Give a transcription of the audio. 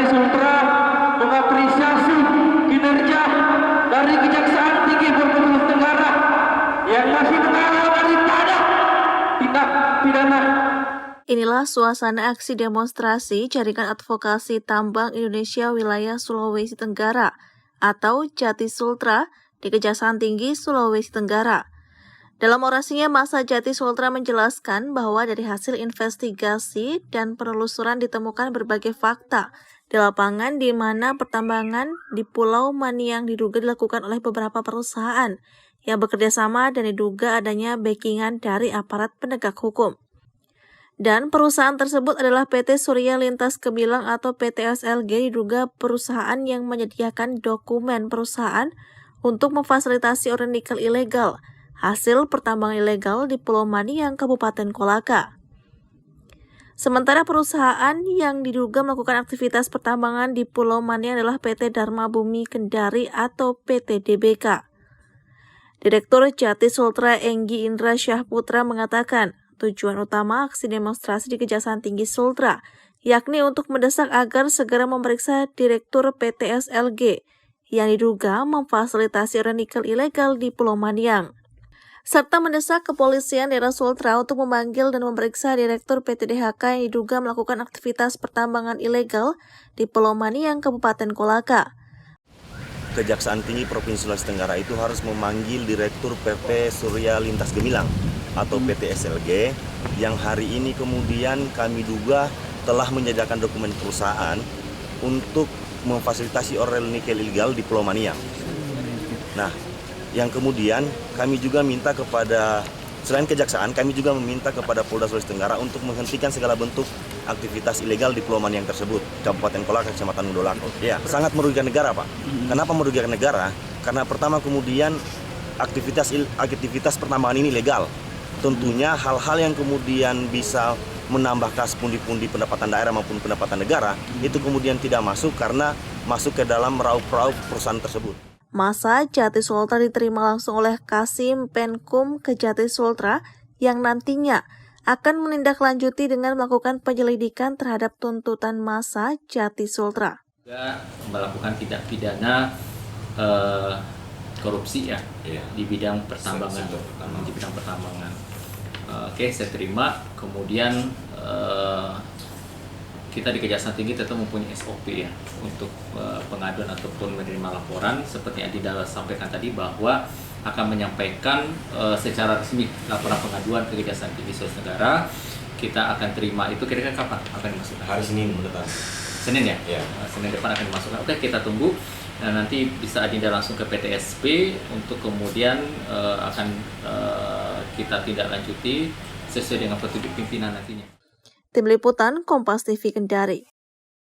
Sultra mengapresiasi kinerja dari Kejaksaan Tinggi Provinsi Tenggara yang masih mengawal daripada tindak pidana. Inilah suasana aksi demonstrasi Jaringan Advokasi Tambang Indonesia Wilayah Sulawesi Tenggara atau Jati Sultra di Kejaksaan Tinggi Sulawesi Tenggara. Dalam orasinya, massa Jati Sultra menjelaskan bahwa dari hasil investigasi dan penelusuran ditemukan berbagai fakta di lapangan di mana pertambangan di Pulau Maniang diduga dilakukan oleh beberapa perusahaan yang bekerja sama dan diduga adanya backingan dari aparat penegak hukum. Dan perusahaan tersebut adalah PT Surya Lintas Gemilang atau PT SLG, diduga perusahaan yang menyediakan dokumen perusahaan untuk memfasilitasi ore nikel ilegal, hasil pertambangan ilegal di Pulau Maniang, Kabupaten Kolaka. Sementara perusahaan yang diduga melakukan aktivitas pertambangan di Pulau Maniang adalah PT Dharma Bumi Kendari atau PT DBK. Direktur Jati Sultra Enggi Indra Syahputra mengatakan, tujuan utama aksi demonstrasi di Kejaksaan Tinggi Sultra yakni untuk mendesak agar segera memeriksa Direktur PT SLG yang diduga memfasilitasi ore nikel ilegal di Pulau Maniang, serta mendesak kepolisian daerah Sultra untuk memanggil dan memeriksa Direktur PT DHK yang diduga melakukan aktivitas pertambangan ilegal di Pulau Maniang, Kabupaten Kolaka. Kejaksaan Tinggi Provinsi Sulawesi Tenggara itu harus memanggil Direktur PT Surya Lintas Gemilang atau PT SLG yang hari ini kemudian kami duga telah menyediakan dokumen perusahaan untuk memfasilitasi ore nikel ilegal di Pulau Maniang. Nah, yang kemudian kami juga minta kepada, selain kejaksaan, kami juga meminta kepada Polda Sulawesi Tenggara untuk menghentikan segala bentuk aktivitas ilegal di Pulau Maniang tersebut, Kabupaten Kolaka, Kecamatan Mudolako. Ya, sangat merugikan negara, Pak. Kenapa merugikan negara? Karena pertama kemudian aktivitas pertambangan ini legal. Tentunya hal-hal yang kemudian bisa menambah kas pundi-pundi pendapatan daerah maupun pendapatan negara itu kemudian tidak masuk karena masuk ke dalam raup-raup perusahaan tersebut. Massa Jati Sultra diterima langsung oleh Kasim Penkum Kejati Sultra yang nantinya akan menindaklanjuti dengan melakukan penyelidikan terhadap tuntutan massa Jati Sultra. Juga melakukan tindak pidana korupsi ya, di bidang pertambangan. Oke, saya terima. Kemudian kita di Kejaksaan Tinggi tentu mempunyai SOP ya untuk pengaduan ataupun menerima laporan. Seperti yang Adinda sampaikan tadi bahwa akan menyampaikan secara resmi laporan pengaduan ke Kejaksaan Tinggi Sulawesi Tenggara. Kita akan terima itu kira-kira kapan akan dimasukkan? Hari Senin depan. Senin ya? Ya. Senin depan akan dimasukkan. Oke, kita tunggu. Dan nanti bisa Adinda langsung ke PTSP untuk kemudian akan kita tidak lanjuti sesuai dengan petunjuk pimpinan nantinya. Tim Liputan Kompas TV Kendari.